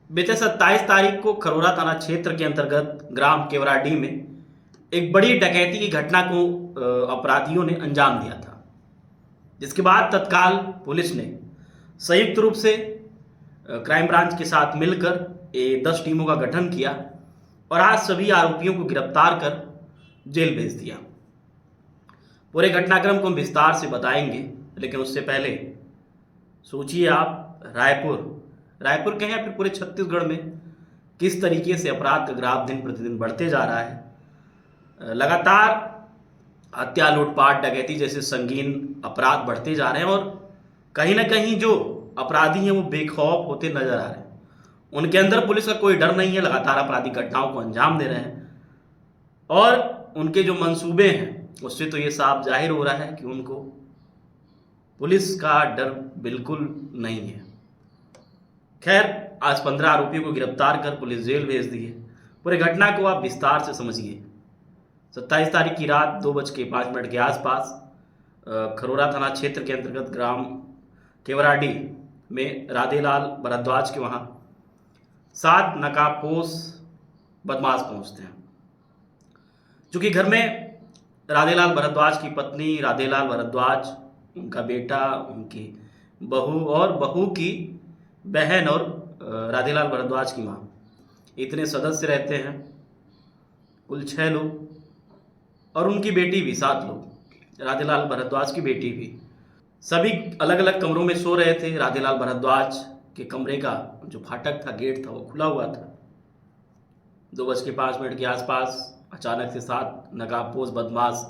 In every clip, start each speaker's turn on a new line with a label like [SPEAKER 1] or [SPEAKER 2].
[SPEAKER 1] बीते 27 तारीख को खरोरा थाना क्षेत्र के अंतर्गत ग्राम केवराडी में एक बड़ी डकैती की घटना को अपराधियों ने अंजाम दिया था, जिसके बाद तत्काल पुलिस ने संयुक्त रूप से क्राइम ब्रांच के साथ मिलकर 10 टीमों का गठन किया और आज सभी आरोपियों को गिरफ्तार कर जेल भेज दिया। पूरे घटनाक्रम को हम विस्तार से बताएंगे, लेकिन उससे पहले सोचिए आप रायपुर के हैं, फिर पूरे छत्तीसगढ़ में किस तरीके से अपराध का ग्राफ दिन प्रतिदिन बढ़ते जा रहा है। लगातार हत्या, लूटपाट, डकैती जैसे संगीन अपराध बढ़ते जा रहे हैं और कहीं ना कहीं जो अपराधी हैं वो बेखौफ होते नजर आ रहे हैं। उनके अंदर पुलिस का कोई डर नहीं है, लगातार आपराधिक घटनाओं को अंजाम दे रहे हैं और उनके जो मंसूबे हैं उससे तो ये साफ जाहिर हो रहा है कि उनको पुलिस का डर बिल्कुल नहीं है। खैर, आज 15 आरोपियों को गिरफ्तार कर पुलिस जेल भेज दी है। पूरे घटना को आप विस्तार से समझिए। 27 तारीख की रात 2:05 के आसपास खरोरा थाना क्षेत्र के अंतर्गत ग्राम केवराडी में राधेलाल भरद्वाज के वहाँ 7 नकाबपोश बदमाश पहुँचते हैं। चूँकि घर में राधेलाल भरद्वाज की पत्नी, राधेलाल भरद्वाज, उनका बेटा, उनकी बहू और बहू की बहन और राधेलाल भरद्वाज की माँ, इतने सदस्य रहते हैं। कुल 6 लोग और उनकी बेटी भी 7 लोग, राधेलाल भरद्वाज की बेटी भी। सभी अलग अलग कमरों में सो रहे थे। राधेलाल भरद्वाज के कमरे का जो फाटक था, गेट था, वो खुला हुआ था। 2:05 के आसपास अचानक से 7 नकाबपोश बदमाश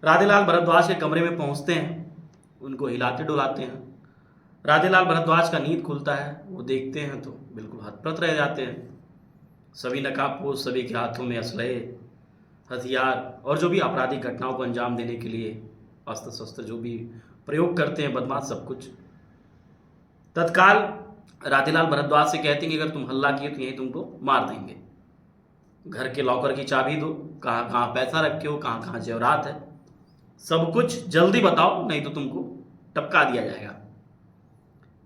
[SPEAKER 1] राधेलाल भरद्वाज के कमरे में पहुंचते हैं, उनको हिलाते डुलाते हैं। राधेलाल भरद्वाज का नींद खुलता है, वो देखते हैं तो बिल्कुल हतप्रत रह जाते हैं। सभी नकाबपोश, सभी के हाथों में असलहे, हथियार और जो भी आपराधिक घटनाओं को अंजाम देने के लिए अस्त्र शस्त्र जो भी प्रयोग करते हैं बदमाश, सब कुछ। तत्काल राधेलाल भरद्वाज से कहते हैं कि अगर तुम हल्ला किए तो यहीं तुमको मार देंगे। घर के लॉकर की चाबी दो, कहाँ कहाँ पैसा रखे हो, कहाँ कहाँ जेवरात है, सब कुछ जल्दी बताओ, नहीं तो तुमको टपका दिया जाएगा।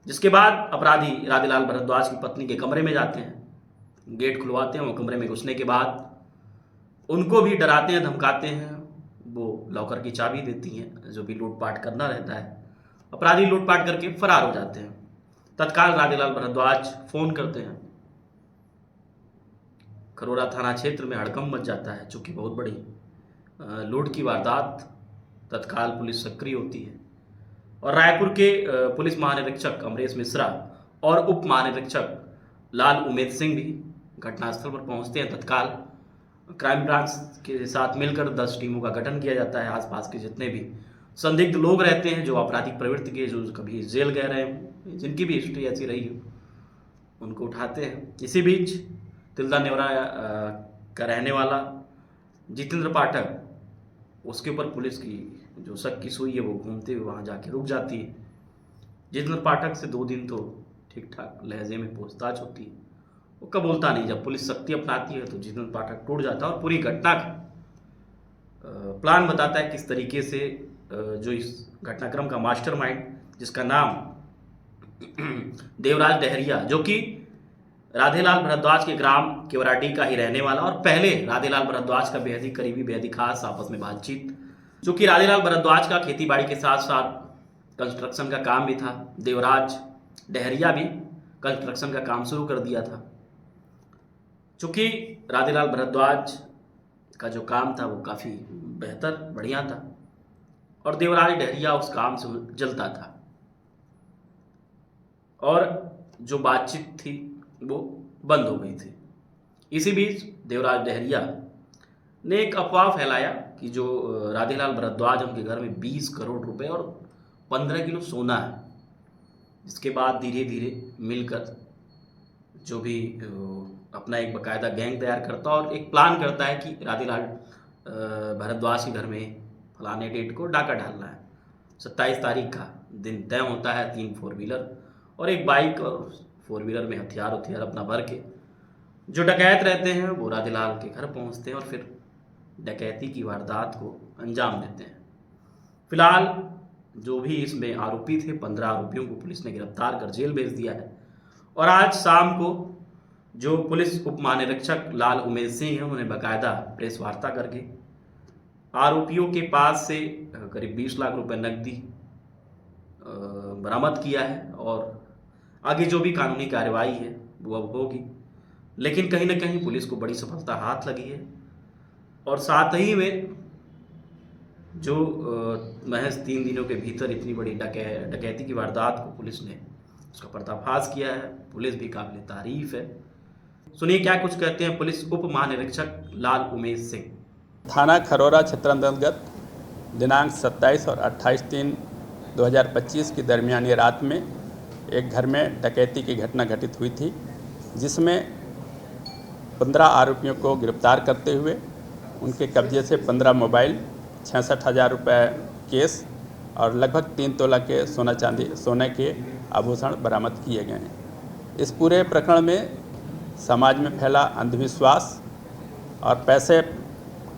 [SPEAKER 1] जिसके बाद अपराधी राधेलाल भरद्वाज की पत्नी के कमरे में जाते हैं, गेट खुलवाते हैं। वो कमरे में घुसने के बाद उनको भी डराते हैं, धमकाते हैं। वो लॉकर की चाबी देती हैं। जो भी लूटपाट करना रहता है, अपराधी लूटपाट करके फरार हो जाते हैं। तत्काल राधेलाल भरद्वाज फोन करते हैं। खरोरा थाना क्षेत्र में हड़कंप मच जाता है, चूँकि बहुत बड़ी लूट की वारदात। तत्काल पुलिस सक्रिय होती है और रायपुर के पुलिस महानिरीक्षक अमरेश मिश्रा और उप महानिरीक्षक लाल उमेद सिंह भी घटनास्थल पर पहुंचते हैं। तत्काल क्राइम ब्रांच के साथ मिलकर 10 टीमों का गठन किया जाता है। आसपास के जितने भी संदिग्ध लोग रहते हैं, जो आपराधिक प्रवृत्ति के, जो कभी जेल गए रहे हों, जिनकी भी हिस्ट्री ऐसी रही हो, उनको उठाते हैं। इसी बीच तिल्दा नेवरा का रहने वाला जितेंद्र पाठक, उसके ऊपर पुलिस की जो शक की सुई है वो घूमते हुए वहाँ जाके रुक जाती है। जितेंद्र पाठक से 2 दिन तो ठीक ठाक लहजे में पूछताछ होती है, वो कबूलता नहीं। जब पुलिस शक्ति अपनाती है तो जितेंद्र पाठक टूट जाता है और पूरी घटना का प्लान बताता है किस तरीके से जो इस घटनाक्रम का मास्टरमाइंड, जिसका नाम देवराज डहरिया, जो कि राधेलाल भरद्वाज के ग्राम केवराडी का ही रहने वाला और पहले राधेलाल भरद्वाज का बेहद ही करीबी, बेहद ही खास आपस में बातचीत, जो कि राधेलाल भरद्वाज का खेती बाड़ी के साथ साथ कंस्ट्रक्शन का काम भी था। देवराज डहरिया भी कंस्ट्रक्शन का काम शुरू कर दिया था। चूँकि राधेलाल भरद्वाज का जो काम था वो काफ़ी बेहतर, बढ़िया था और देवराज डहरिया उस काम से जलता था और जो बातचीत थी वो बंद हो गई थी। इसी बीच देवराज डहरिया ने एक अफवाह फैलाया कि जो राधेलाल भरद्वाज, उनके घर में 20 करोड़ रुपए और 15 किलो सोना है। इसके बाद धीरे धीरे मिलकर जो भी अपना एक बाकायदा गैंग तैयार करता और एक प्लान करता है कि राधेलाल भरद्वाज के घर में फलाने डेट को डाका डालना है। 27 तारीख का दिन तय होता है। 3 4 व्हीलर और एक बाइक और 4 व्हीलर में हथियार अपना भर के जो डकैत रहते हैं वो राधेलाल के घर पहुंचते हैं और फिर डकैती की वारदात को अंजाम देते हैं। फिलहाल जो भी इसमें आरोपी थे, 15 आरोपियों को पुलिस ने गिरफ्तार कर जेल भेज दिया है और आज शाम को जो पुलिस उप महानिरीक्षक लाल उमेश सिंह हैं, उन्होंने बाकायदा प्रेस वार्ता करके आरोपियों के पास से करीब 20 लाख रुपए नकदी बरामद किया है और आगे जो भी कानूनी कार्रवाई है वो अब होगी। लेकिन कहीं ना कहीं पुलिस को बड़ी सफलता हाथ लगी है और साथ ही में जो महज 3 दिनों के भीतर इतनी बड़ी डकैती की वारदात को पुलिस ने उसका पर्दाफाश किया है, पुलिस भी काबिल तारीफ है। सुनिए क्या कुछ कहते हैं पुलिस उप महानिरीक्षक लाल उमेश सिंह।
[SPEAKER 2] थाना खरोरा क्षेत्र अंतर्गत दिनांक 27 और 28/3/2025 की दरमियानी रात में एक घर में डकैती की घटना घटित हुई थी, जिसमें 15 आरोपियों को गिरफ्तार करते हुए उनके कब्जे से 15 मोबाइल, 66,000 रुपये केस और लगभग 3 तोला के सोने के आभूषण बरामद किए गए हैं। इस पूरे प्रकरण में समाज में फैला अंधविश्वास और पैसे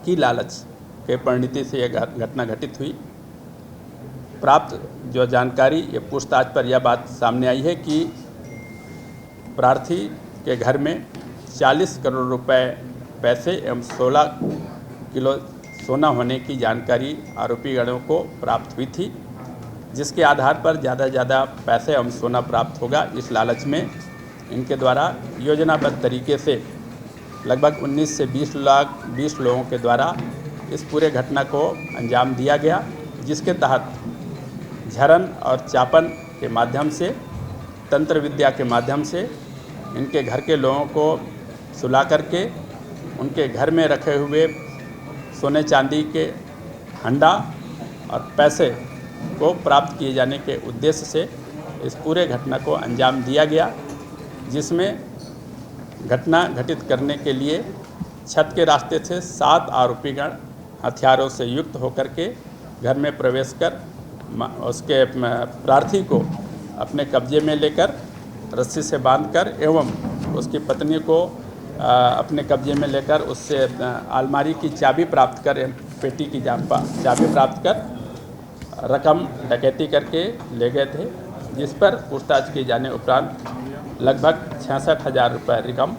[SPEAKER 2] की लालच के परिणति से यह घटना घटित हुई। प्राप्त जो जानकारी ये पूछताछ पर यह बात सामने आई है कि प्रार्थी के घर में 40 करोड़ रुपए पैसे एवं 16 किलो सोना होने की जानकारी आरोपीगणों को प्राप्त हुई थी, जिसके आधार पर ज़्यादा से ज़्यादा पैसे एवं सोना प्राप्त होगा इस लालच में इनके द्वारा योजनाबद्ध तरीके से लगभग 19 से 20 लोगों के द्वारा इस पूरे घटना को अंजाम दिया गया, जिसके तहत झरन और चापन के माध्यम से, तंत्र विद्या के माध्यम से इनके घर के लोगों को सुला करके उनके घर में रखे हुए सोने चांदी के हंडा और पैसे को प्राप्त किए जाने के उद्देश्य से इस पूरे घटना को अंजाम दिया गया, जिसमें घटना घटित करने के लिए छत के रास्ते से 7 आरोपीगण हथियारों से युक्त होकर के घर में प्रवेश कर उसके प्रार्थी को अपने कब्जे में लेकर रस्सी से बांधकर एवं उसकी पत्नी को अपने कब्जे में लेकर उससे अलमारी की चाबी प्राप्त कर, पेटी की चाबी प्राप्त कर रकम डकैती करके ले गए थे, जिस पर पूछताछ किए जाने उपरांत लगभग 66,000 रुपये रकम,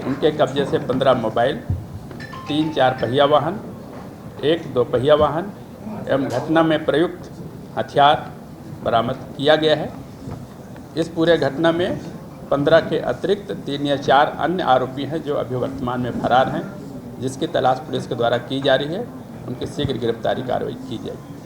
[SPEAKER 2] उनके कब्जे से 15 मोबाइल, 3-4 पहिया वाहन, 1-2 पहिया वाहन एवं घटना में प्रयुक्त हथियार बरामद किया गया है। इस पूरे घटना में 15 के अतिरिक्त 3 या 4 अन्य आरोपी हैं जो अभी वर्तमान में फरार हैं, जिसकी तलाश पुलिस के द्वारा की जा रही है। उनकी शीघ्र गिरफ्तारी कार्रवाई की जाएगी।